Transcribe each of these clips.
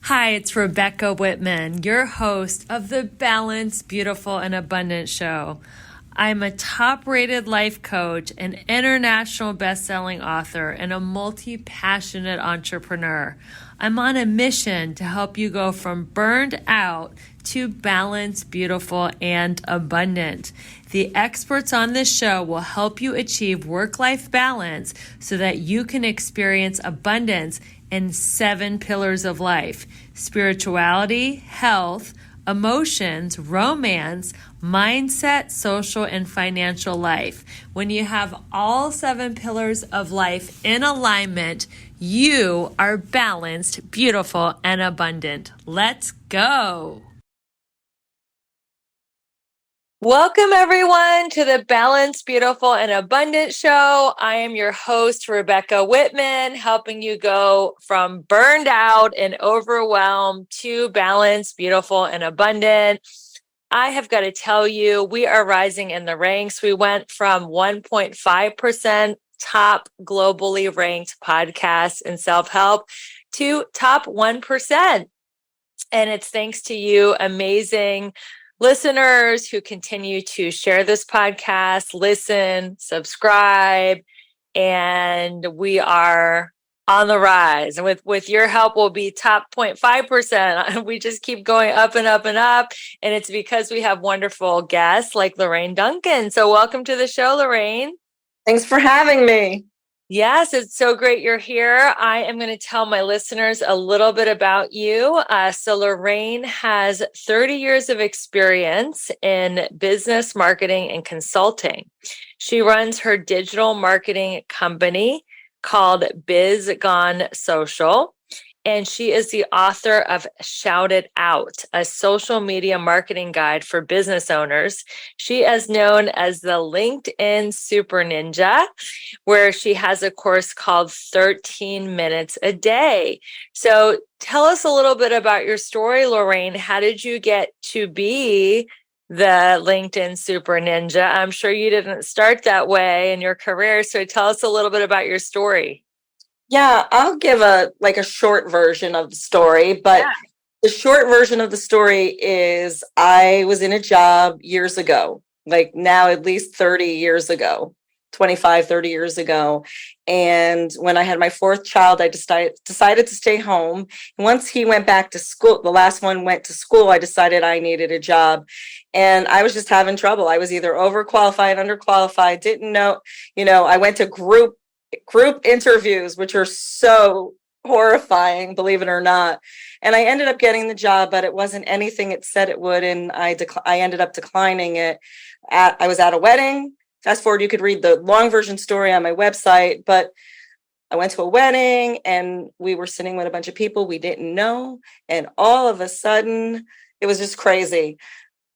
Hi, it's Rebecca Whitman, your host of the Balanced, Beautiful, and Abundant Show. I'm a top-rated life coach, an international best-selling author, and a multi-passionate entrepreneur. I'm on a mission to help you go from burned out to balanced, beautiful, and abundant. The experts on this show will help you achieve work-life balance so that you can experience abundance in 7 pillars of life: spirituality, health, emotions, romance, mindset, social, and financial life. When you have all 7 pillars of life in alignment, you are balanced, beautiful, and abundant. Let's go. Welcome, everyone, to the Balanced, Beautiful, and Abundant Show. I am your host, Rebecca Whitman, helping you go from burned out and overwhelmed to balanced, beautiful, and abundant. I have got to tell you, we are rising in the ranks. We went from 1.5% top globally ranked podcasts in self-help to top 1%. And it's thanks to you, amazing listeners who continue to share this podcast, listen, subscribe, and we are on the rise. And with your help, we'll be top 0.5%. We just keep going up and up and up. And it's because we have wonderful guests like Lorraine Duncan. So welcome to the show, Lorraine. Thanks for having me. Yes, it's so great you're here. I am going to tell my listeners a little bit about you. So Lorraine has 30 years of experience in business marketing and consulting. She runs her digital marketing company called Biz Gone Social. And she is the author of Shout It Out, a social media marketing guide for business owners. She is known as the LinkedIn Super Ninja, where she has a course called 13 Minutes a Day. So tell us a little bit about your story, Lorraine. How did you get to be the LinkedIn Super Ninja? I'm sure you didn't start that way in your career. So tell us a little bit about your story. Yeah, I'll give a short version of the story, but The short version of the story is I was in a job years ago, like now at least 30 years ago, 25, 30 years ago. And when I had my 4th child, I decided to stay home. And once he went back to school, the last one went to school, I decided I needed a job. And I was just having trouble. I was either overqualified, underqualified, didn't know, I went to group interviews, which are so horrifying, believe it or not. And I ended up getting the job, but it wasn't anything it said it would. And I ended up declining it. I was at a wedding. Fast forward, you could read the long version story on my website, but I went to a wedding and we were sitting with a bunch of people we didn't know. And all of a sudden, it was just crazy.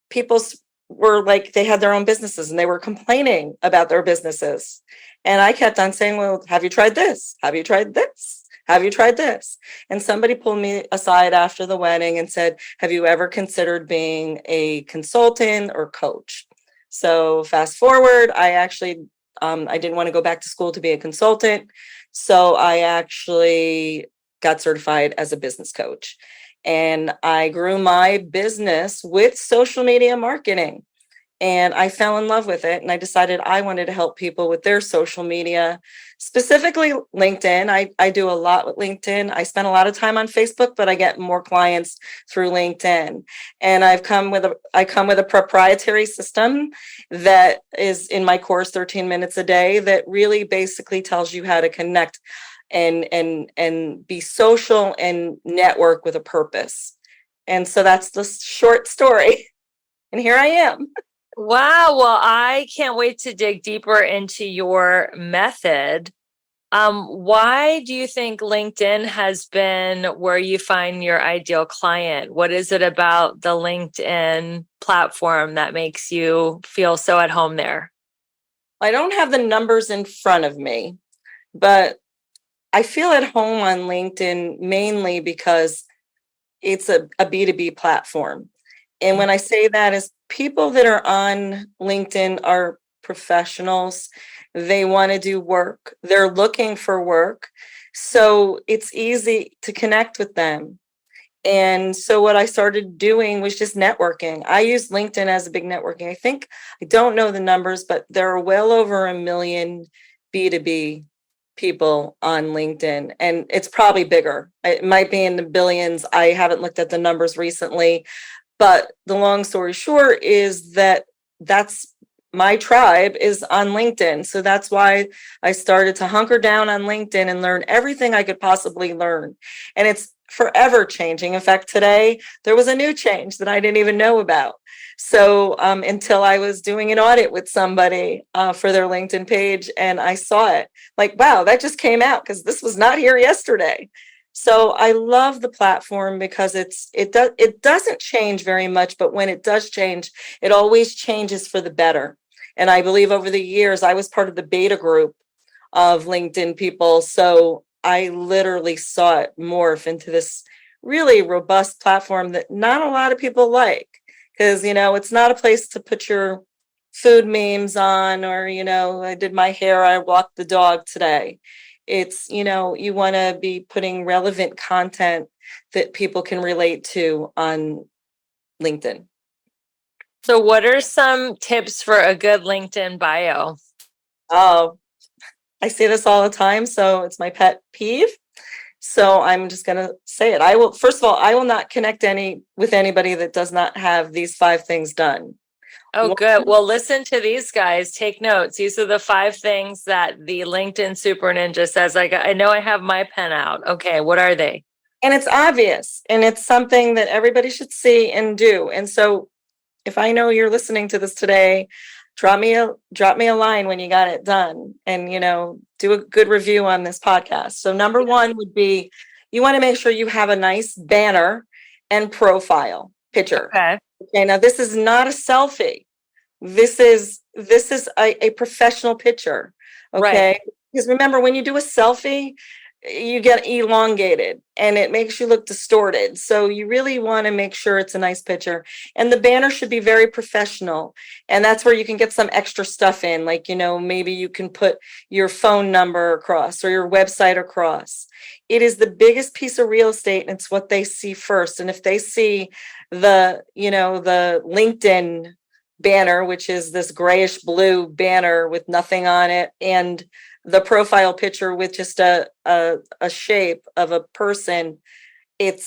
People were like, they had their own businesses and they were complaining about their businesses. And I kept on saying, well, have you tried this? Have you tried this? Have you tried this? And somebody pulled me aside after the wedding and said, have you ever considered being a consultant or coach? So fast forward, I actually, I didn't want to go back to school to be a consultant. So I actually got certified as a business coach. And I grew my business with social media marketing. And I fell in love with it. And I decided I wanted to help people with their social media, specifically LinkedIn. I do a lot with LinkedIn. I spend a lot of time on Facebook, but I get more clients through LinkedIn. And I come with a proprietary system that is in my course, 13 Minutes a Day, that really basically tells you how to connect and be social and network with a purpose. And so that's the short story. And here I am. Wow. Well, I can't wait to dig deeper into your method. Why do you think LinkedIn has been where you find your ideal client? What is it about the LinkedIn platform that makes you feel so at home there? I don't have the numbers in front of me, but I feel at home on LinkedIn mainly because it's a B2B platform. And when I say that is people that are on LinkedIn are professionals. They want to do work. They're looking for work. So it's easy to connect with them. And so what I started doing was just networking. I use LinkedIn as a big networking. I don't know the numbers, but there are well over 1 million B2B people on LinkedIn, and it's probably bigger. It might be in the billions. I haven't looked at the numbers recently, but the long story short is that that's my tribe is on LinkedIn. So that's why I started to hunker down on LinkedIn and learn everything I could possibly learn. And it's forever changing. In fact, today there was a new change that I didn't even know about. So until I was doing an audit with somebody for their LinkedIn page, and I saw it, like, wow, that just came out because this was not here yesterday. So I love the platform because it doesn't change very much, but when it does change, it always changes for the better. And I believe over the years, I was part of the beta group of LinkedIn people. So I literally saw it morph into this really robust platform that not a lot of people like. Because, it's not a place to put your food memes on, or, I did my hair, I walked the dog today. It's, you want to be putting relevant content that people can relate to on LinkedIn. So, what are some tips for a good LinkedIn bio? Oh, I say this all the time, so it's my pet peeve. So I'm just going to say it. First of all, I will not connect with anybody that does not have these 5 things done. Oh, good. Well, listen to these guys. Take notes. These are the 5 things that the LinkedIn Super Ninja says. I know I have my pen out. Okay, what are they? And it's obvious, and it's something that everybody should see and do. And so if I know you're listening to this today, drop me a line when you got it done, and do a good review on this podcast. So number 1 would be, you want to make sure you have a nice banner and profile picture. Okay, now this is not a selfie. This is a professional picture. Okay. Right. Because remember, when you do a selfie, you get elongated and it makes you look distorted. So you really want to make sure it's a nice picture. And the banner should be very professional. And that's where you can get some extra stuff in. Like, maybe you can put your phone number across or your website across. It is the biggest piece of real estate, and it's what they see first. And if they see the LinkedIn banner, which is this grayish blue banner with nothing on it, and the profile picture with just a shape of a person, it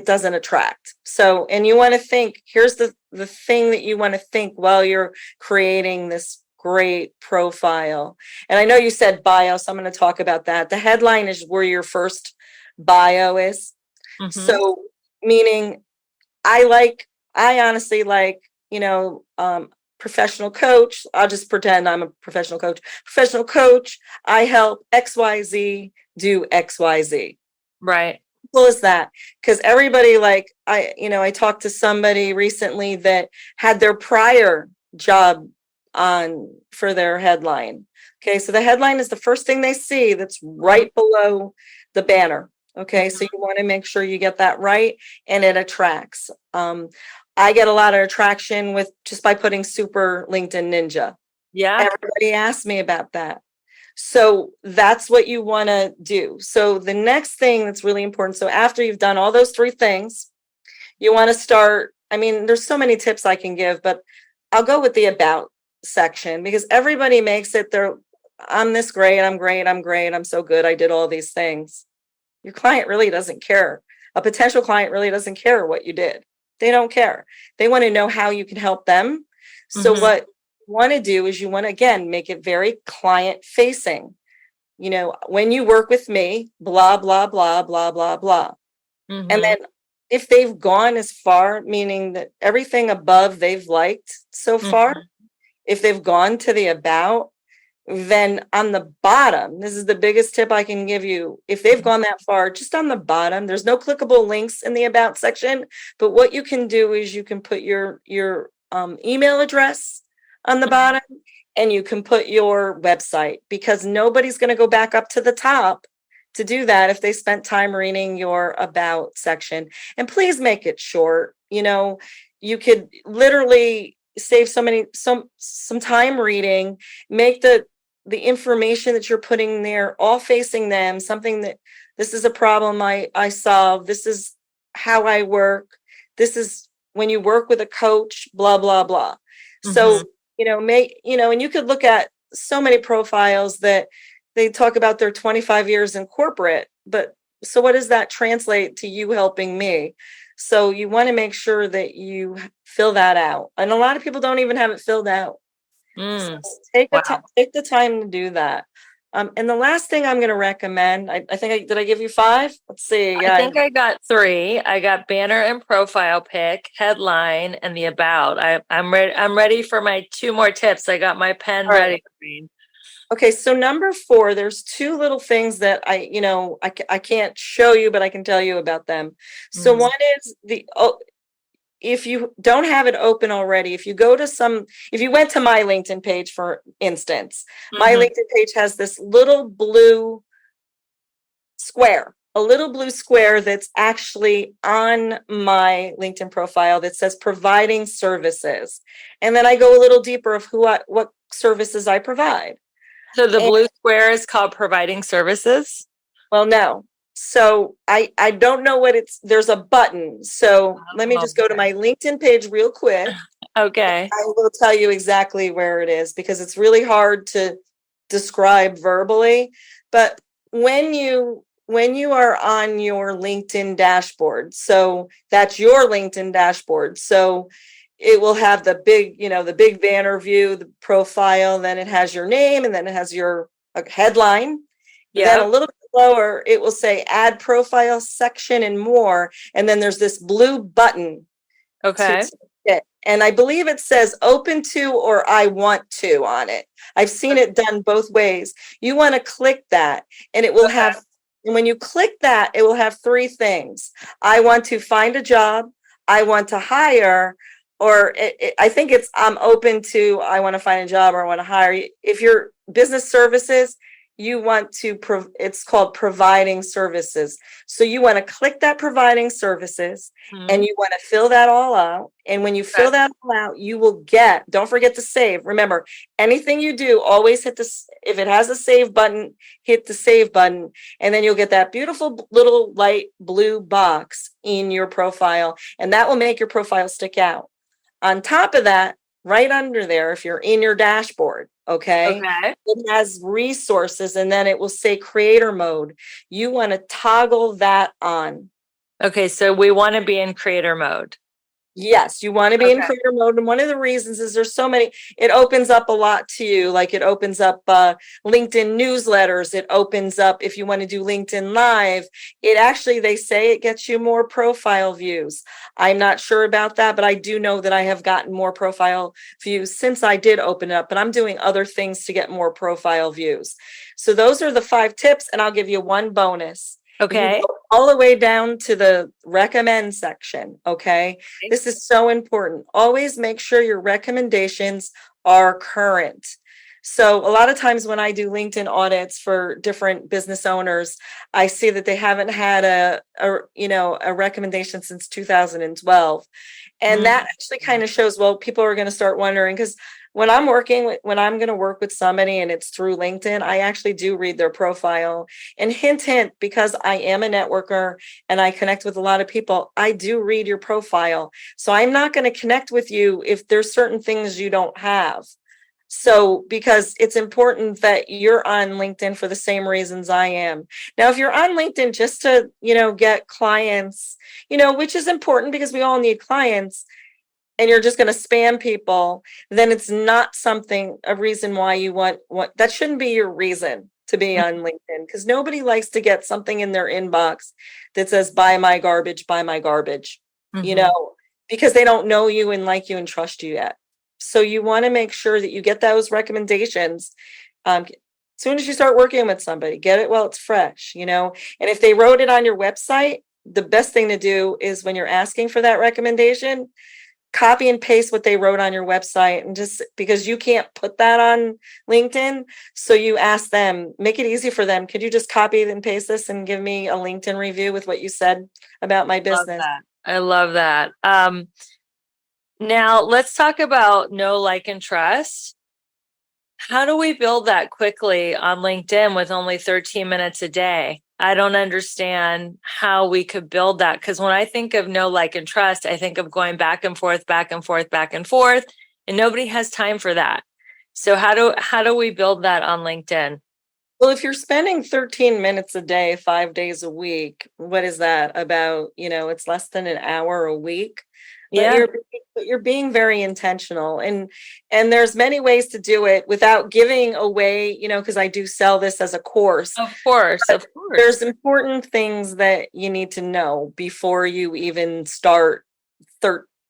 doesn't attract. So, and you want to think, here's the thing that you want to think while you're creating this great profile. And I know you said bio, so I'm going to talk about that. The headline is where your first bio is. Mm-hmm. So meaning I honestly like, professional coach. I'll just pretend I'm a professional coach. Professional coach. I help XYZ do XYZ. Right. Simple as that. Because everybody, I talked to somebody recently that had their prior job on for their headline. Okay, so the headline is the first thing they see that's right below the banner. Okay, so you want to make sure you get that right and it attracts. I get a lot of attraction with just by putting Super LinkedIn Ninja. Yeah. Everybody asks me about that. So that's what you want to do. So the next thing that's really important. So after you've done all those 3 things, you want to start. I mean, there's so many tips I can give, but I'll go with the about section because everybody makes it I'm this great. I'm great. I'm great. I'm so good. I did all these things. Your client really doesn't care. A potential client really doesn't care what you did. They don't care. They want to know how you can help them. So what you want to do is you want to, again, make it very client facing. When you work with me, blah, blah, blah, blah, blah, blah. And then if they've gone as far, meaning that everything above they've liked so far, if they've gone to the about, then on the bottom, this is the biggest tip I can give you. If they've gone that far, just on the bottom, there's no clickable links in the about section. But what you can do is you can put your email address on the bottom, and you can put your website, because nobody's going to go back up to the top to do that if they spent time reading your about section. And please make it short. You could literally save some time reading, make the information that you're putting there all facing them, something that this is a problem I solve. This is how I work. This is when you work with a coach, blah, blah, blah. So, and you could look at so many profiles that they talk about their 25 years in corporate, but so what does that translate to you helping me? So you want to make sure that you fill that out. And a lot of people don't even have it filled out. So take the time to do that. And the last thing I'm going to recommend, I think, did I give you 5? Let's see. I think I got 3. I got banner and profile pic, headline, and the about. I'm ready. I'm ready for my 2 more tips. I got my pen ready. Okay, so number 4, there's 2 little things that I can't show you, but I can tell you about them. So one is if you don't have it open already, if you went to my LinkedIn page, for instance, my LinkedIn page has this little blue square, that's actually on my LinkedIn profile that says providing services. And then I go a little deeper of what services I provide. So the blue square is called providing services? Well, no. So I don't know there's a button. So let me just go to my LinkedIn page real quick. Okay. I will tell you exactly where it is because it's really hard to describe verbally. But when you are on your LinkedIn dashboard, so that's your LinkedIn dashboard. So it will have the big banner view, the profile, then it has your name, and then it has your headline. Then a little bit lower, it will say add profile section and more. And then there's this blue button. Okay. And I believe it says open to or I want to on it. I've seen it done both ways. You want to click that and it will have, and when you click that, it will have 3 things. I want to find a job. I want to hire, or I think it's I'm open to, I want to find a job or I want to hire. If you're business services, you want to, it's called providing services. So you want to click that providing services and you want to fill that all out. And when you fill that all out, you will don't forget to save. Remember, anything you do, always hit if it has a save button, hit the save button. And then you'll get that beautiful little light blue box in your profile. And that will make your profile stick out. On top of that, right under there, if you're in your dashboard, it has resources and then it will say creator mode. You want to toggle that on. Okay, so we want to be in creator mode. Yes, you want to be in creator mode. And one of the reasons is there's so many, it opens up a lot to you. Like it opens up LinkedIn newsletters. It opens up, if you want to do LinkedIn Live, they say it gets you more profile views. I'm not sure about that, but I do know that I have gotten more profile views since I did open it up, but I'm doing other things to get more profile views. So those are the 5 tips, and I'll give you one bonus. Okay. You go all the way down to the recommend section. Okay. This is so important. Always make sure your recommendations are current. So a lot of times when I do LinkedIn audits for different business owners, I see that they haven't had a recommendation since 2012. And that actually kind of shows, well, people are going to start wondering, because when I'm going to work with somebody and it's through LinkedIn, I actually do read their profile. And hint, because I am a networker and I connect with a lot of people, I do read your profile. So I'm not going to connect with you if there's certain things you don't have. So, because it's important that you're on LinkedIn for the same reasons I am. Now, if you're on LinkedIn just to, get clients, which is important because we all need clients, and you're just going to spam people, then it's not a reason why you want that shouldn't be your reason to be on LinkedIn, because nobody likes to get something in their inbox that says, buy my garbage, because they don't know you and like you and trust you yet. So you want to make sure that you get those recommendations. As soon as you start working with somebody, get it while it's fresh, and if they wrote it on your website, the best thing to do is when you're asking for that recommendation, copy and paste what they wrote on your website, and just because you can't put that on LinkedIn. So you ask them, make it easy for them. Could you just copy and paste this and give me a LinkedIn review with what you said about my business? I love that. Now let's talk about know, like, and trust. How do we build that quickly on LinkedIn with only 13 minutes a day? I don't understand how we could build that. Because when I think of know, like, and trust, I think of going back and forth, back and forth, back and forth, and nobody has time for that. So how do we build that on LinkedIn? Well, if you're spending 13 minutes a day, 5 days a week, what is that about? It's less than an hour a week. But Yeah, you're being very intentional, and there's many ways to do it without giving away, because I do sell this as a course. of course, But of course. there's important things that you need to know before you even start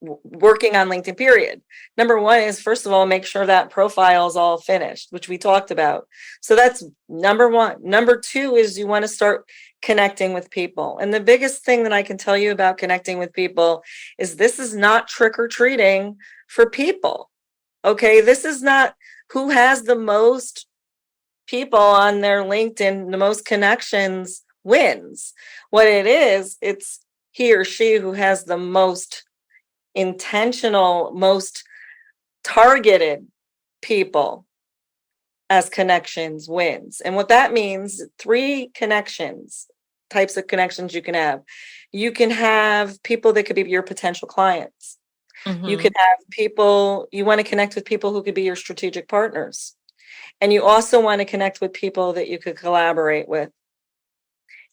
working on LinkedIn, period. Number one is, first of all, make sure that profile is all finished, which we talked about. So that's number one. Number two is you want to start connecting with people. And the biggest thing that I can tell you about connecting with people is this is not trick or treating for people. Okay. This is not who has the most people on their LinkedIn, the most connections wins. What it is, it's he or she who has the most intentional, most targeted people as connections wins. And what that means, three types of connections you can have. You can have people that could be your potential clients. You Mm-hmm. can have people, you want to connect with people who could be your strategic partners. And you also want to connect with people that you could collaborate with.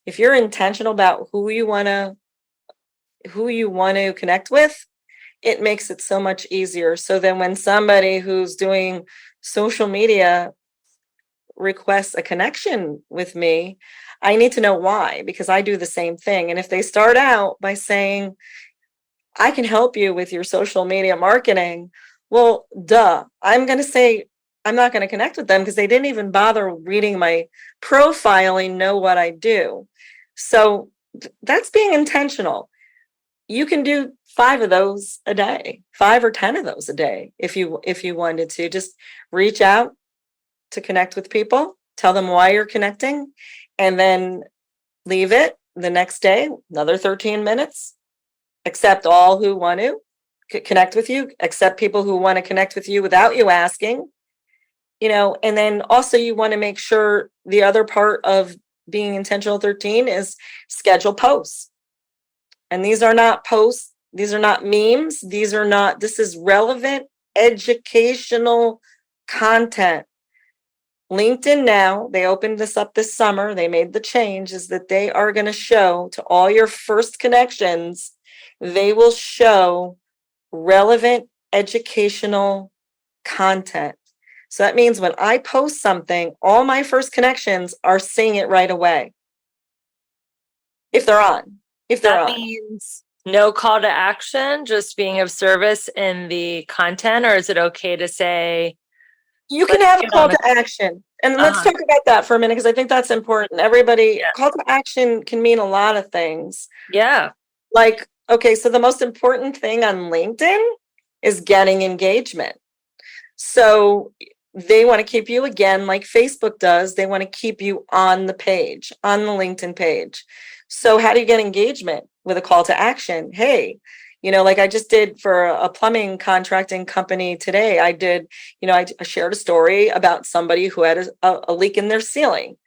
If you're intentional about who you want to connect with, it makes it so much easier. So then when somebody who's doing social media requests a connection with me, I need to know why, because I do the same thing. And if they start out by saying, I can help you with your social media marketing, well, duh, I'm going to say, I'm not going to connect with them because they didn't even bother reading my profile and know what I do. So that's being intentional. You can do 5 of those a day, 5 or 10 of those a day if you wanted to. Just reach out to connect with people, tell them why you're connecting, and then leave it the next day, another 13 minutes. Accept all who want to connect with you, accept people who want to connect with you without you asking, and then also you want to make sure the other part of being intentional 13 is schedule posts. And these are not posts, these are not memes, this is relevant educational content. LinkedIn now, they opened this up this summer, they made the change, is that they are going to show to all your first connections, they will show relevant educational content. So that means when I post something, all my first connections are seeing it right away. If they're on. If they're That on. means no call to action, just being of service in the content, or is it okay to say, You can let's have a get on call the to action. And let's uh talk about that for a minute because I think that's important. yeah. Call to action can mean a lot of things. Yeah. Like, okay, so the most important thing on LinkedIn is getting engagement. So they want to keep you, again, like Facebook does. They want to keep you on the page, on the LinkedIn page. So how do you get engagement? With a call to action? Hey, like I just did for a plumbing contracting company today. I shared a story about somebody who had a leak in their ceiling.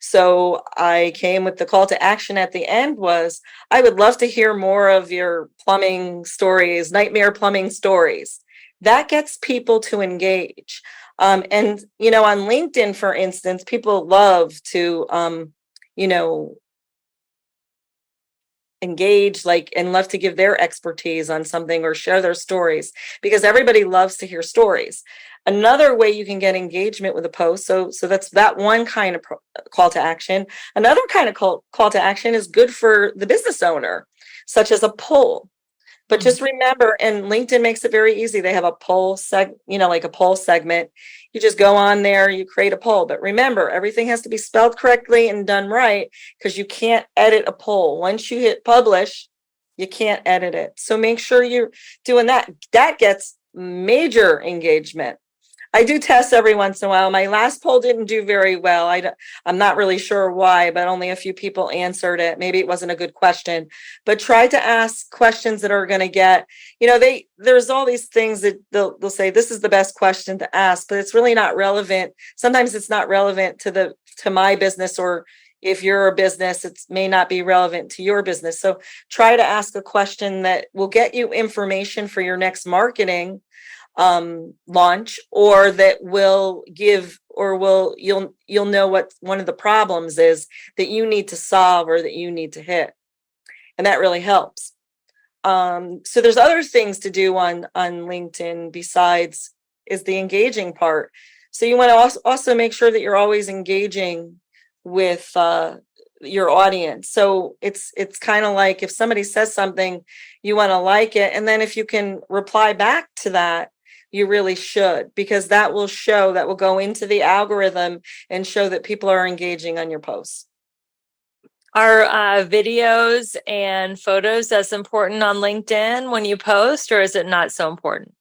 So I came with the call to action at the end was, I would love to hear more of your plumbing stories, nightmare plumbing stories. That gets people to engage. And, on LinkedIn, for instance, people love to, you know, engage, like, and love to give their expertise on something or share their stories because everybody loves to hear stories. Another way you can get engagement with a post, so that's that one kind of call to action. Another kind of call to action is good for the business owner, such as a poll. But Mhm. just remember, and LinkedIn makes it very easy. They have a like a poll segment. You just go on there, you create a poll. But remember, everything has to be spelled correctly and done right because you can't edit a poll. Once you hit publish, you can't edit it. So make sure you're doing that. That gets major engagement. I do test every once in a while. My last poll didn't do very well. I'm not really sure why, but only a few people answered it. Maybe it wasn't a good question, but try to ask questions that are going to get, there's all these things that they'll say, this is the best question to ask, but it's really not relevant. Sometimes it's not relevant to my business or, if you're a business, it may not be relevant to your business. So try to ask a question that will get you information for your next marketing launch, or that will give, or will, you'll know what one of the problems is that you need to solve or that you need to hit. And that really helps. So there's other things to do on LinkedIn besides is the engaging part. So you want to also make sure that you're always engaging with your audience. So it's kind of like if somebody says something, you want to like it, and then if you can reply back to that, you really should, because that will show, that will go into the algorithm and show that people are engaging on your posts. Are videos and photos as important on LinkedIn when you post, or is it not so important?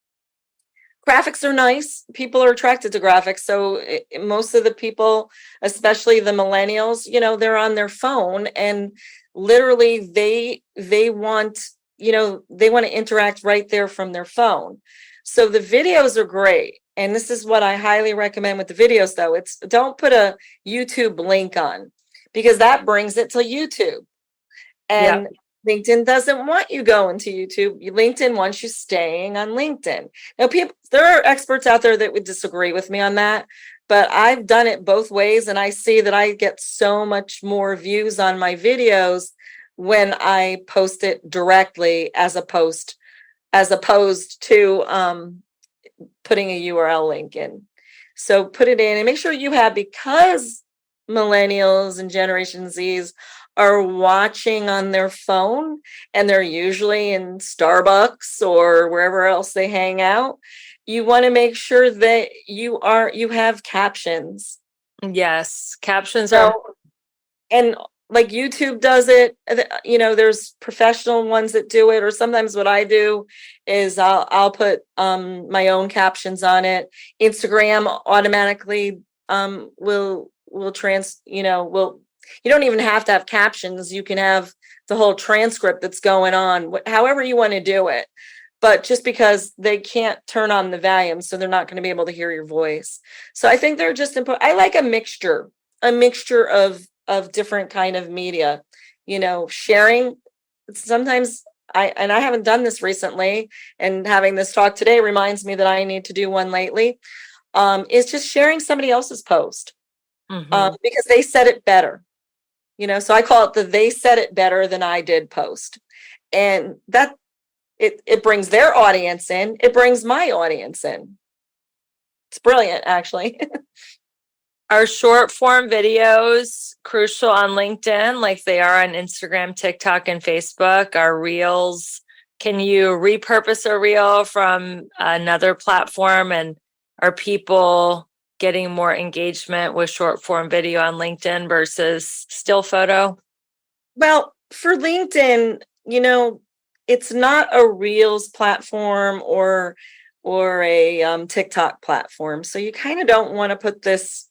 Graphics are nice. People are attracted to graphics. So most of the people, especially the millennials, they're on their phone, and literally they want, they want to interact right there from their phone. So the videos are great. And this is what I highly recommend with the videos, though. It's, don't put a YouTube link on, because that brings it to YouTube. And LinkedIn doesn't want you going to YouTube. LinkedIn wants you staying on LinkedIn. Now, there are experts out there that would disagree with me on that, but I've done it both ways, and I see that I get so much more views on my videos when I post it directly, as opposed to putting a URL link in. So put it in and make sure you have, because millennials and Generation Zs are watching on their phone, and they're usually in Starbucks or wherever else they hang out. You want to make sure that you have captions. Yes, captions are. And like YouTube does it, there's professional ones that do it, or sometimes what I do is I'll put my own captions on it. Instagram automatically will you don't even have to have captions. You can have the whole transcript that's going on, however you want to do it. But just because they can't turn on the volume, so they're not going to be able to hear your voice. So I think they're just important. I like a mixture of different kind of media, sharing. Sometimes I haven't done this recently, and having this talk today reminds me that I need to do one lately. Is just sharing somebody else's post, because they said it better. So I call it they said it better than I did post. And that it brings their audience in, it brings my audience in. It's brilliant, actually. Are short form videos crucial on LinkedIn like they are on Instagram, TikTok, and Facebook? Are reels, can you repurpose a reel from another platform? And are people getting more engagement with short form video on LinkedIn versus still photo? Well, for LinkedIn, it's not a Reels platform or a TikTok platform. So you kind of don't want to put this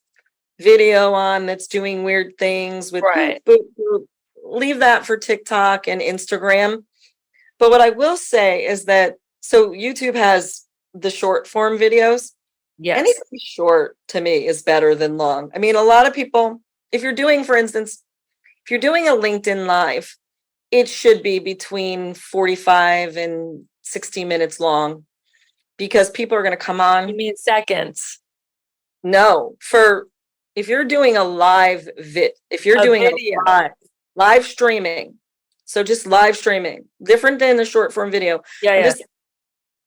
video on that's doing weird things with right. boop, boop, boop. Leave that for TikTok and Instagram. But what I will say is that, so YouTube has the short form videos. Yes. Anything short to me is better than long. I mean, a lot of people, if you're doing, for instance, if you're doing a LinkedIn Live, it should be between 45 and 60 minutes long, because people are going to come on. You mean seconds? No, if you're doing a live if you're doing video. a live streaming, so just live streaming, different than the short form video. Yeah.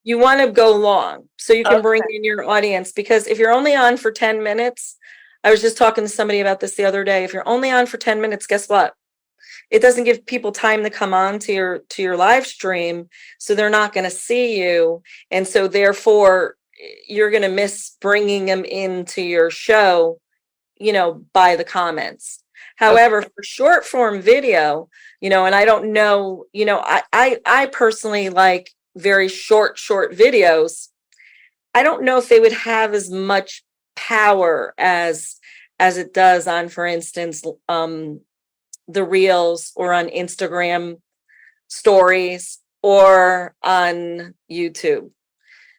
You want to go long so you can bring in your audience, because if you're only on for 10 minutes, I was just talking to somebody about this the other day. If you're only on for 10 minutes, guess what? It doesn't give people time to come on to your live stream, so they're not going to see you, and so therefore you're going to miss bringing them into your show, by the comments. However, for short form video, and I don't know, I personally like very short videos. I don't know if they would have as much power as it does on, for instance, the reels, or on Instagram stories, or on YouTube.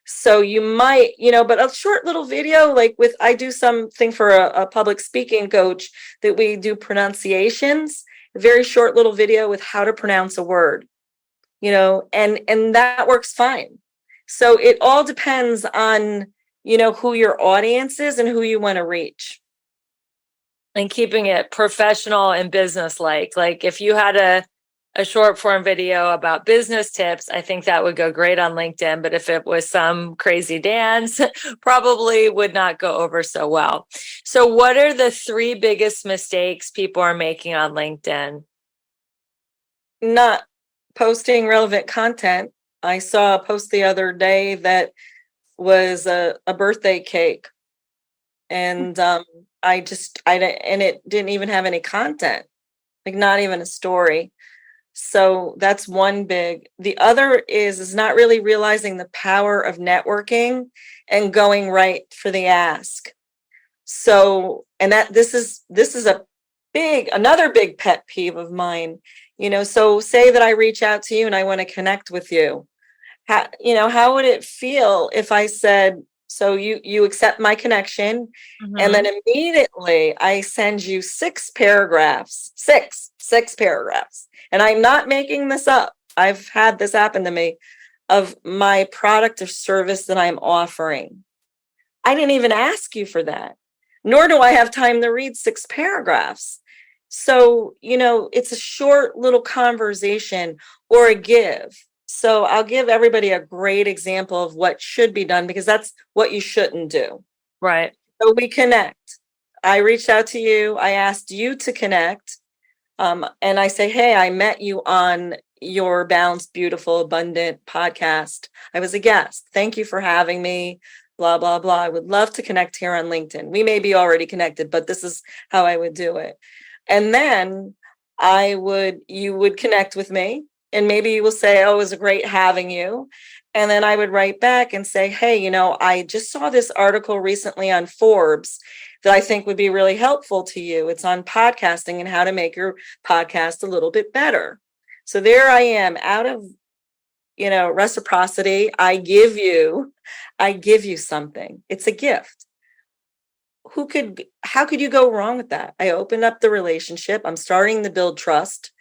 So you might, but a short little video, like I do something for a public speaking coach that we do pronunciations, a very short little video with how to pronounce a word, and that works fine. So it all depends on, who your audience is and who you want to reach. And keeping it professional and business-like. Like if you had a short form video about business tips, I think that would go great on LinkedIn. But if it was some crazy dance, probably would not go over so well. So what are the 3 biggest mistakes people are making on LinkedIn? Not posting relevant content. I saw a post the other day that was a birthday cake. And and it didn't even have any content, like not even a story. So that's one big. The other is not really realizing the power of networking and going right for the ask. So, and that this is another big pet peeve of mine. So say that I reach out to you and I want to connect with you. How would it feel if I said, so you accept my connection, and then immediately I send you 6 paragraphs, six paragraphs. And I'm not making this up. I've had this happen to me, of my product or service that I'm offering. I didn't even ask you for that, nor do I have time to read 6 paragraphs. So, it's a short little conversation or a give. So I'll give everybody a great example of what should be done, because that's what you shouldn't do. Right. So we connect. I reached out to you. I asked you to connect. And I say, hey, I met you on your Balanced, Beautiful, Abundant podcast. I was a guest. Thank you for having me. Blah, blah, blah. I would love to connect here on LinkedIn. We may be already connected, but this is how I would do it. And then you would connect with me, and maybe you will say, oh, it was great having you. And then I would write back and say, hey, I just saw this article recently on Forbes that I think would be really helpful to you. It's on podcasting and how to make your podcast a little bit better. So there I am, out of, reciprocity. I give you something. It's a gift. How could you go wrong with that? I opened up the relationship. I'm starting to build trust.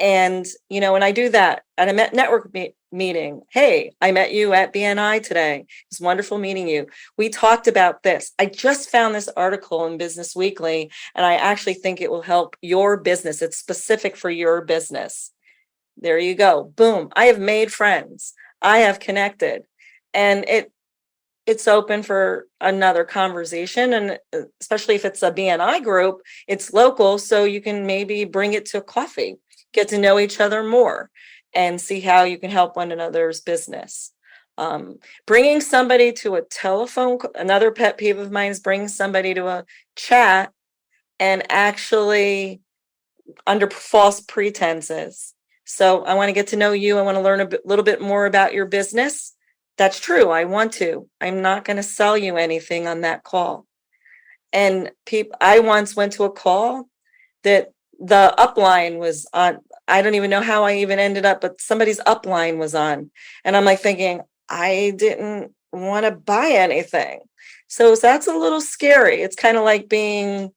And, when I do that at a network meeting, hey, I met you at BNI today. It's wonderful meeting you. We talked about this. I just found this article in Business Weekly, and I actually think it will help your business. It's specific for your business. There you go. Boom. I have made friends. I have connected. And it's open for another conversation. And especially if it's a BNI group, it's local. So you can maybe bring it to coffee, get to know each other more, and see how you can help one another's business. Bringing somebody to a telephone, another pet peeve of mine is bringing somebody to a chat and actually under false pretenses. So I want to get to know you. I want to learn a little bit more about your business. That's true. I want to. I'm not going to sell you anything on that call. And I once went to a call that the upline was on. I don't even know how I even ended up, but somebody's upline was on. And I'm like thinking, I didn't want to buy anything. So that's a little scary. It's kind of like being,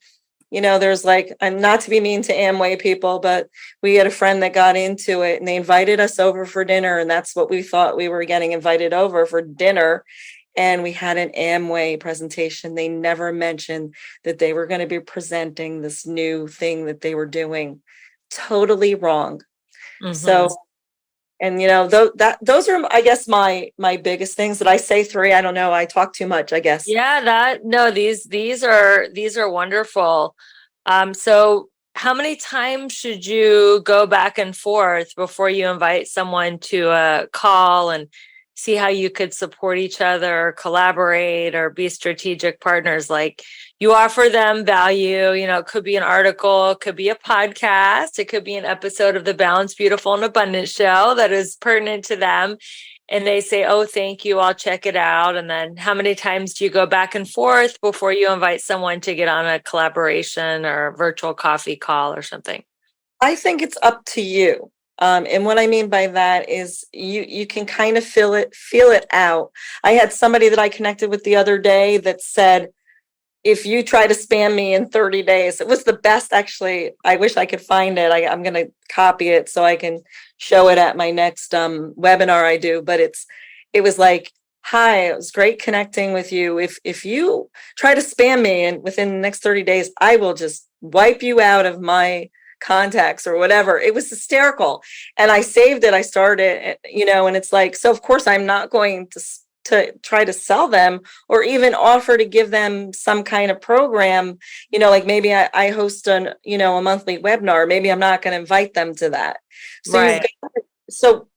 there's like, I'm not to be mean to Amway people, but we had a friend that got into it and they invited us over for dinner. And that's what we thought we were getting invited over for dinner. And we had an Amway presentation. They never mentioned that they were going to be presenting this new thing that they were doing. Totally wrong. So, and those are, I guess, my biggest things. That I say 3? I don't know. I talk too much, I guess. Yeah, these are wonderful. So how many times should you go back and forth before you invite someone to a call and see how you could support each other, collaborate, or be strategic partners? Like, you offer them value, it could be an article, it could be a podcast, it could be an episode of the Balanced, Beautiful, and Abundant show that is pertinent to them. And they say, oh, thank you, I'll check it out. And then how many times do you go back and forth before you invite someone to get on a collaboration or a virtual coffee call or something? I think it's up to you. And what I mean by that is you can kind of feel it out. I had somebody that I connected with the other day that said, if you try to spam me in 30 days, it was the best. Actually, I wish I could find it. I'm going to copy it so I can show it at my next webinar I do. But it was like, hi, it was great connecting with you. If you try to spam me and within the next 30 days, I will just wipe you out of my contacts or whatever. It was hysterical. And I saved it. I started, and it's like, so of course I'm not going to try to sell them or even offer to give them some kind of program, like maybe I host a monthly webinar. Maybe I'm not going to invite them to that. So Right.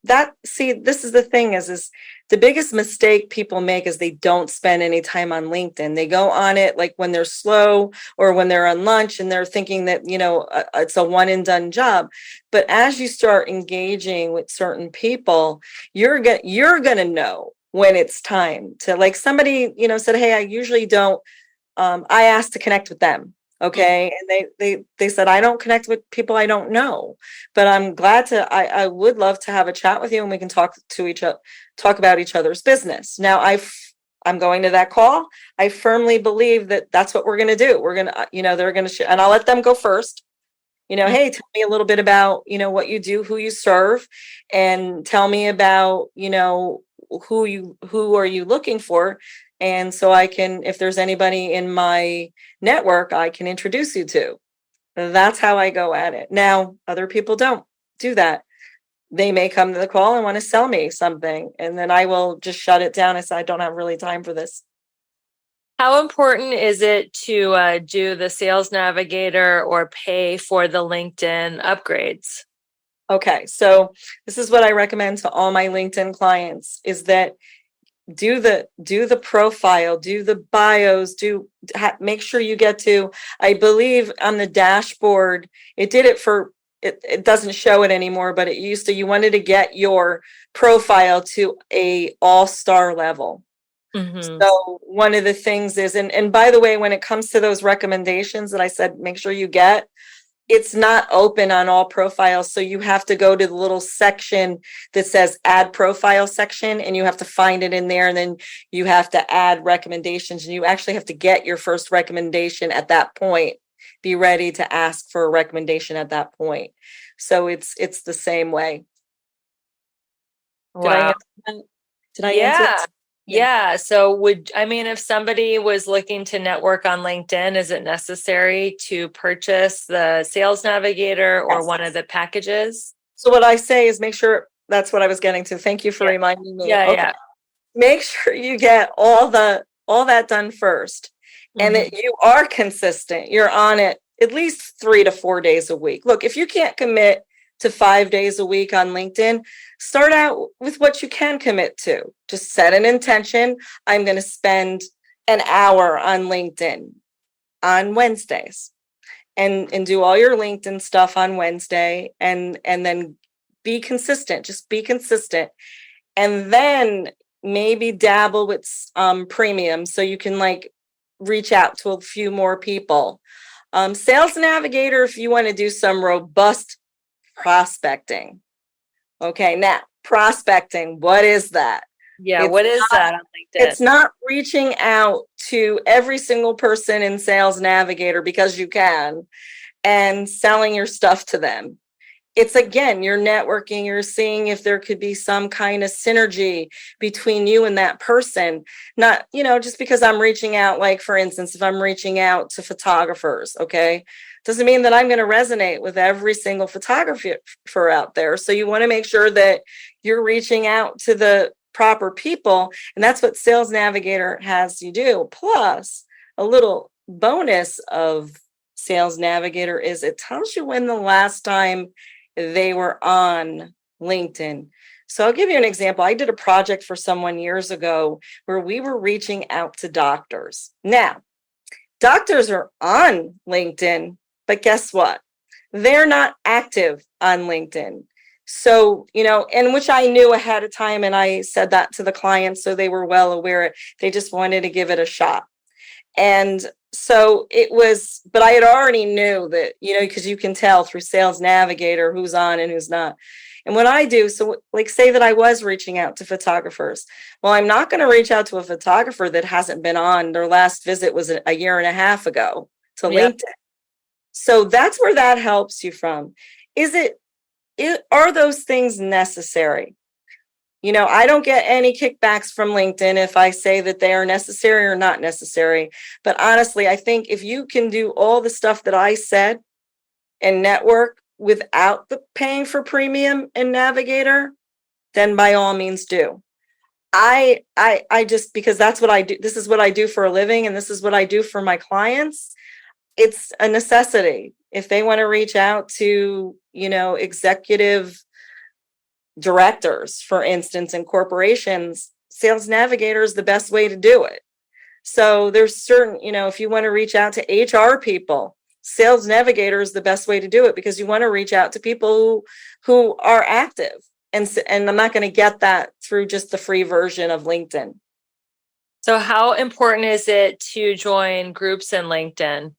this is the thing is the biggest mistake people make is they don't spend any time on LinkedIn. They go on it like when they're slow or when they're on lunch and they're thinking that, it's a one and done job. But as you start engaging with certain people, you're going to know when it's time to, like, somebody, said, hey, I usually don't, I asked to connect with them. Okay. And they said, I don't connect with people I don't know, but I'm glad I would love to have a chat with you and we can talk about each other's business. Now I'm going to that call. I firmly believe that that's what we're going to do. We're going to, they're going to share, and I'll let them go first. Hey, tell me a little bit about, what you do, who you serve, and tell me about, who are you looking for? And so I can, if there's anybody in my network, I can introduce you to. That's how I go at it. Now, other people don't do that. They may come to the call and want to sell me something, and then I will just shut it down. I say, I don't have really time for this. How important is it to do the Sales Navigator or pay for the LinkedIn upgrades? Okay, so this is what I recommend to all my LinkedIn clients is that do the profile, do the bios, make sure you get to, I believe on the dashboard, it did it for, it doesn't show it anymore, but it used to, you wanted to get your profile to a all-star level. Mm-hmm. So one of the things is, and by the way, when it comes to those recommendations that I said, make sure you get, it's not open on all profiles. So you have to go to the little section that says add profile section, and you have to find it in there. And then you have to add recommendations, and you actually have to get your first recommendation at that point. Be ready to ask for a recommendation at that point. So it's the same way. Wow. Did I answer that? Yeah. So if somebody was looking to network on LinkedIn, is it necessary to purchase the Sales Navigator or one of the packages? So what I say is make sure, that's what I was getting to. Thank you for reminding me. Yeah. Make sure you get all that done first, and that you are consistent. You're on it at least 3 to 4 days a week. Look, if you can't commit to 5 days a week on LinkedIn, start out with what you can commit to. Just set an intention. I'm going to spend an hour on LinkedIn on Wednesdays, and do all your LinkedIn stuff on Wednesday, and then be consistent. Just be consistent. And then maybe dabble with premium so you can like reach out to a few more people. Sales Navigator, if you want to do some robust prospecting. Okay, now prospecting, what is that? Yeah, what is that on LinkedIn? It's not reaching out to every single person in Sales Navigator because you can and selling your stuff to them. It's, again, you're networking, you're seeing if there could be some kind of synergy between you and that person. Not, just because I'm reaching out, like, for instance, if I'm reaching out to photographers, okay, doesn't mean that I'm going to resonate with every single photographer out there. So you want to make sure that you're reaching out to the proper people. And that's what Sales Navigator has you do. Plus, a little bonus of Sales Navigator is it tells you when the last time they were on LinkedIn. So I'll give you an example. I did a project for someone years ago where we were reaching out to doctors. Now, doctors are on LinkedIn, but guess what? They're not active on LinkedIn. So, and which I knew ahead of time, and I said that to the clients, so they were well aware. They just wanted to give it a shot. And so it was, but I had already knew that, because you can tell through Sales Navigator who's on and who's not. And what I do, so like say that I was reaching out to photographers. Well, I'm not going to reach out to a photographer that hasn't been on. Their last visit was a year and a half ago to Yeah. LinkedIn. So that's where that helps you from. Are those things necessary? I don't get any kickbacks from LinkedIn if I say that they are necessary or not necessary. But honestly, I think if you can do all the stuff that I said and network without the paying for premium and navigator, then by all means do. I just, because that's what I do. This is what I do for a living, and this is what I do for my clients. It's a necessity. If they want to reach out to, executive directors, for instance, in corporations, Sales Navigator is the best way to do it. So there's certain, if you want to reach out to HR people, Sales Navigator is the best way to do it, because you want to reach out to people who are active. And I'm not going to get that through just the free version of LinkedIn. So how important is it to join groups in LinkedIn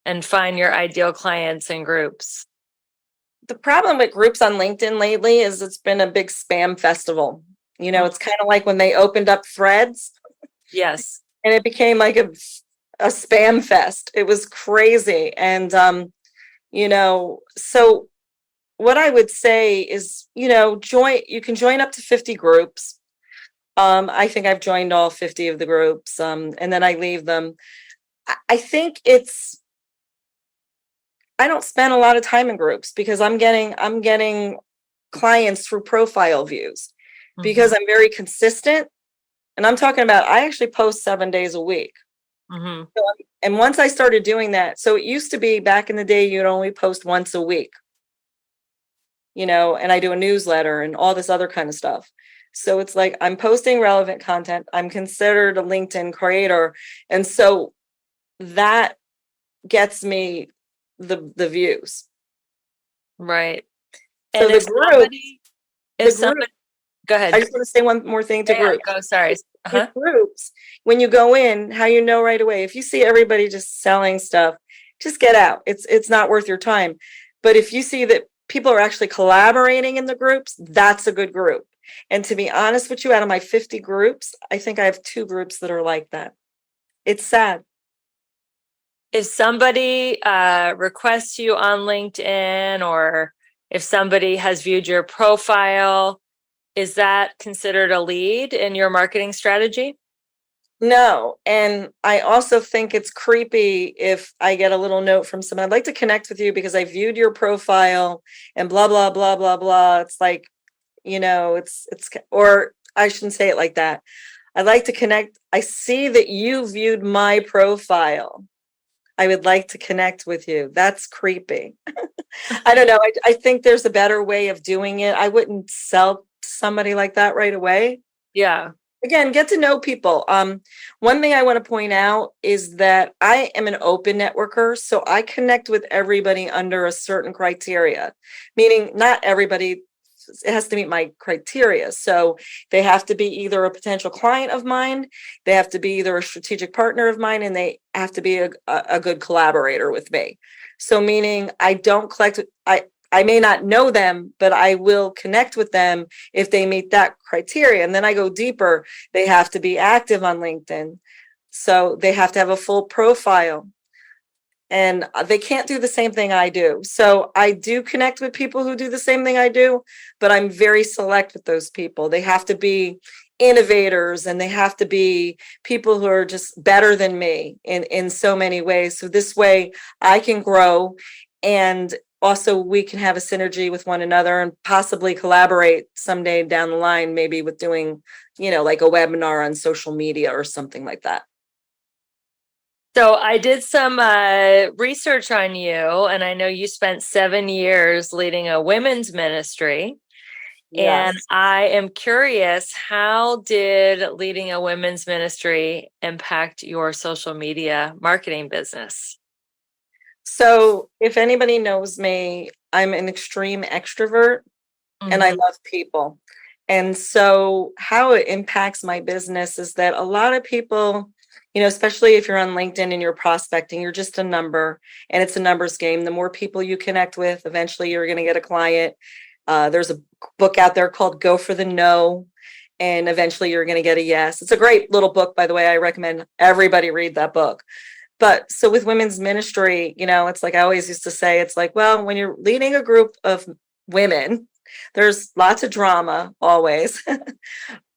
and find your ideal clients in groups? The problem with groups on LinkedIn lately is it's been a big spam festival. It's kind of like when they opened up Threads. Yes. And it became like a spam fest. It was crazy. And, so what I would say is, you can join up to 50 groups. I think I've joined all 50 of the groups, and then I leave them. I think I don't spend a lot of time in groups because I'm getting clients through profile views, because I'm very consistent. And I'm talking about, I actually post 7 days a week. And once I started doing that, so it used to be back in the day, you'd only post once a week, and I do a newsletter and all this other kind of stuff. So it's like, I'm posting relevant content. I'm considered a LinkedIn creator. And so that gets me the views. Right. So and if somebody, go ahead. I just want to say one more thing to groups. Go, sorry. With groups, when you go in, how you know right away, if you see everybody just selling stuff, just get out. It's not worth your time. But if you see that people are actually collaborating in the groups, that's a good group. And to be honest with you, out of my 50 groups, I think I have 2 groups that are like that. It's sad. If somebody requests you on LinkedIn, or if somebody has viewed your profile, is that considered a lead in your marketing strategy? No. And I also think it's creepy if I get a little note from someone, I'd like to connect with you because I viewed your profile and blah, blah, blah, blah, blah. It's like, or I shouldn't say it like that. I'd like to connect. I see that you viewed my profile. I would like to connect with you. That's creepy. I don't know. I think there's a better way of doing it. I wouldn't sell somebody like that right away. Yeah. Again, get to know people. One thing I want to point out is that I am an open networker, so I connect with everybody under a certain criteria, meaning not everybody, it has to meet my criteria. So they have to be either a potential client of mine, they have to be either a strategic partner of mine, and they have to be a good collaborator with me. So meaning I don't collect, I may not know them, but I will connect with them if they meet that criteria. And then I go deeper. They have to be active on LinkedIn. So they have to have a full profile. And they can't do the same thing I do. So I do connect with people who do the same thing I do, but I'm very select with those people. They have to be innovators, and they have to be people who are just better than me in so many ways. So this way I can grow, and also we can have a synergy with one another and possibly collaborate someday down the line, maybe with doing, like a webinar on social media or something like that. So I did some research on you, and I know you spent 7 years leading a women's ministry. Yes. And I am curious, how did leading a women's ministry impact your social media marketing business? So if anybody knows me, I'm an extreme extrovert, and I love people. And so how it impacts my business is that a lot of people, especially if you're on LinkedIn and you're prospecting, you're just a number, and it's a numbers game. The more people you connect with, eventually you're going to get a client. There's a book out there called Go for the No, and eventually you're going to get a yes. It's a great little book, by the way. I recommend everybody read that book. But so with women's ministry, it's like I always used to say, it's like, well, when you're leading a group of women, there's lots of drama always,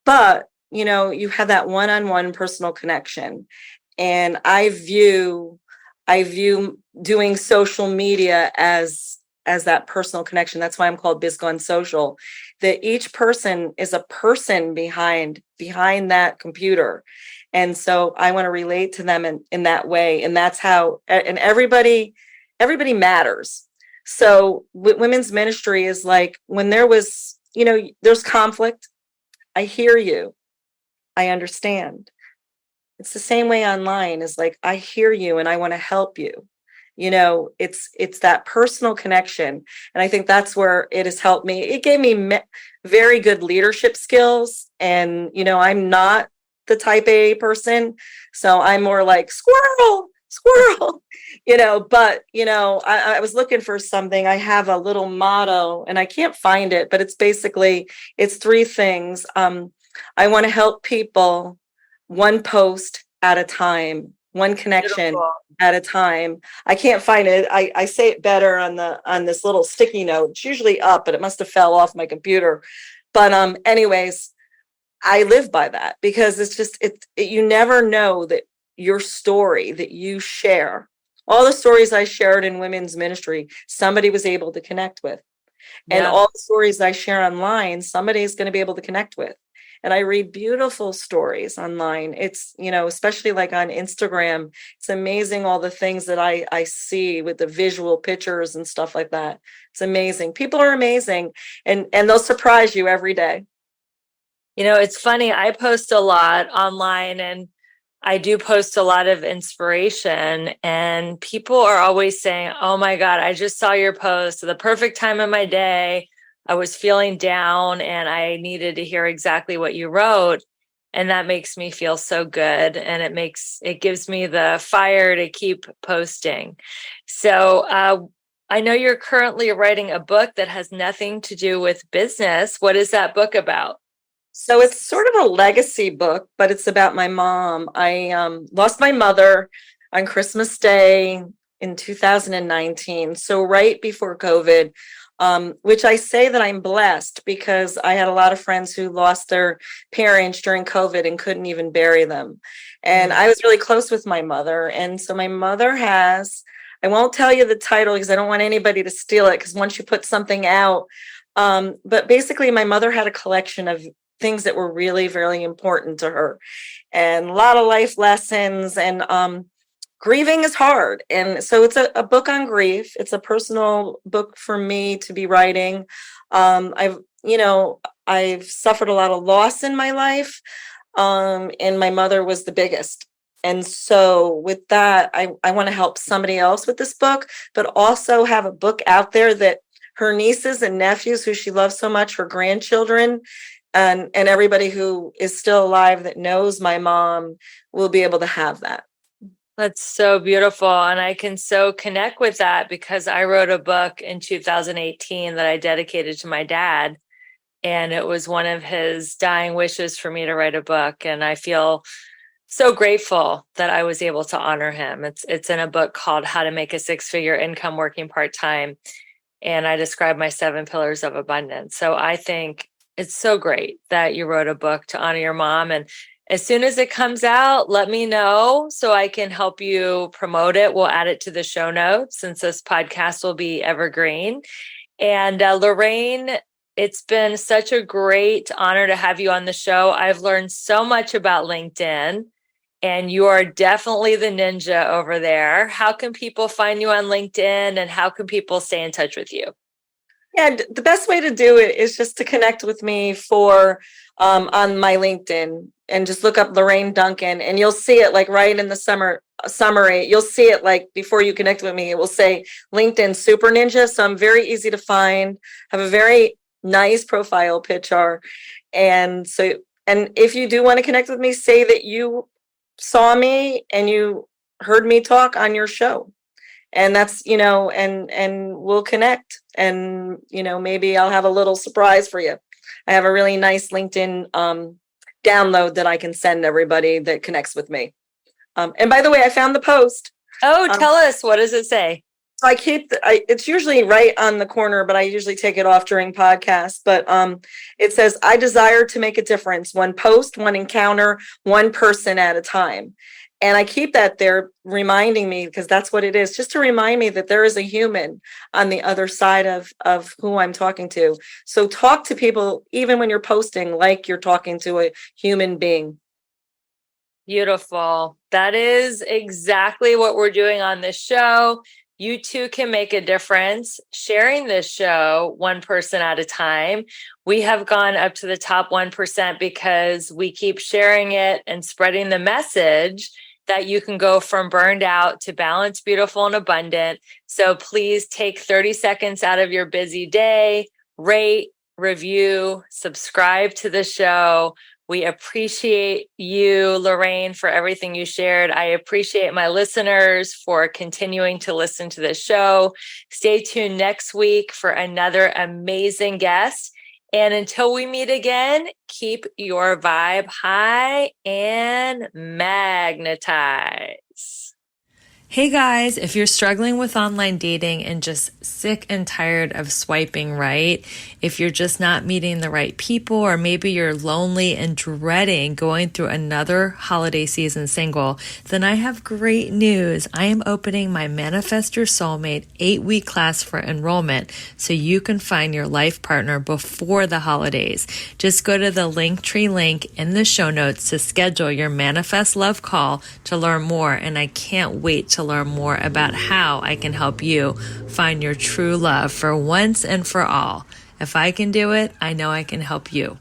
but you have that one-on-one personal connection. And I view doing social media as that personal connection. That's why I'm called BizGone Social. That each person is a person behind that computer, and so I want to relate to them in that way. And that's how. And everybody matters. So women's ministry is like when there's conflict. I hear you. I understand. It's the same way online is like, I hear you and I want to help you. It's that personal connection. And I think that's where it has helped me. It gave me very good leadership skills. And, I'm not the type A person. So I'm more like squirrel, squirrel, but, I was looking for something. I have a little motto and I can't find it, but it's three things. I want to help people one post at a time, one connection Beautiful. at a time. I can't find it. I say it better on this little sticky note. It's usually up, but it must have fell off my computer. But anyways, I live by that because it's just you never know that your story that you share, all the stories I shared in women's ministry, somebody was able to connect with. And all the stories I share online, somebody's going to be able to connect with. And I read beautiful stories online. It's, especially like on Instagram, it's amazing all the things that I see with the visual pictures and stuff like that. It's amazing. People are amazing and they'll surprise you every day. It's funny. I post a lot online and I do post a lot of inspiration, and people are always saying, oh my God, I just saw your post at the perfect time of my day. I was feeling down and I needed to hear exactly what you wrote. And that makes me feel so good. And it gives me the fire to keep posting. So I know you're currently writing a book that has nothing to do with business. What is that book about? So it's sort of a legacy book, but it's about my mom. I lost my mother on Christmas Day in 2019. So right before COVID, which I say that I'm blessed because I had a lot of friends who lost their parents during COVID and couldn't even bury them. And I was really close with my mother. And so my mother I won't tell you the title because I don't want anybody to steal it because once you put something out, but basically my mother had a collection of things that were really, really important to her and a lot of life lessons. And grieving is hard. And so it's a book on grief. It's a personal book for me to be writing. I've suffered a lot of loss in my life. And my mother was the biggest. And so with that, I want to help somebody else with this book, but also have a book out there that her nieces and nephews who she loves so much, her grandchildren, and everybody who is still alive that knows my mom will be able to have that. That's so beautiful. And I can so connect with that because I wrote a book in 2018 that I dedicated to my dad. And it was one of his dying wishes for me to write a book. And I feel so grateful that I was able to honor him. It's in a book called How to Make a Six-Figure Income Working Part-Time. And I describe my 7 pillars of abundance. So I think it's so great that you wrote a book to honor your mom. And as soon as it comes out, let me know so I can help you promote it. We'll add it to the show notes since this podcast will be evergreen. And Lorraine, it's been such a great honor to have you on the show. I've learned so much about LinkedIn, and you are definitely the ninja over there. How can people find you on LinkedIn, and how can people stay in touch with you? Yeah, the best way to do it is just to connect with me on my LinkedIn and just look up Lorraine Duncan, and you'll see it like right in the summary. You'll see it like before you connect with me, it will say LinkedIn Super Ninja. So I'm very easy to find, have a very nice profile picture. And if you do want to connect with me, say that you saw me and you heard me talk on your show. And that's, and we'll connect, and, maybe I'll have a little surprise for you. I have a really nice LinkedIn download that I can send everybody that connects with me. And by the way, I found the post. Oh, tell us, what does it say? So it's usually right on the corner, but I usually take it off during podcasts. But it says, I desire to make a difference. One post, one encounter, one person at a time. And I keep that there reminding me, because that's what it is, just to remind me that there is a human on the other side of who I'm talking to. So talk to people, even when you're posting, like you're talking to a human being. Beautiful. That is exactly what we're doing on this show. You too can make a difference sharing this show one person at a time. We have gone up to the top 1% because we keep sharing it and spreading the message that you can go from burned out to balanced, beautiful, and abundant. So please take 30 seconds out of your busy day, rate, review, subscribe to the show. We appreciate you, Lorraine, for everything you shared. I appreciate my listeners for continuing to listen to this show. Stay tuned next week for another amazing guest. And until we meet again, keep your vibe high and magnetize. Hey guys, if you're struggling with online dating and just sick and tired of swiping right, if you're just not meeting the right people, or maybe you're lonely and dreading going through another holiday season single, then I have great news. I am opening my Manifest Your Soulmate 8-week class for enrollment so you can find your life partner before the holidays. Just go to the Linktree link in the show notes to schedule your Manifest Love call to learn more, and I can't wait to learn more about how I can help you find your true love for once and for all. If I can do it, I know I can help you.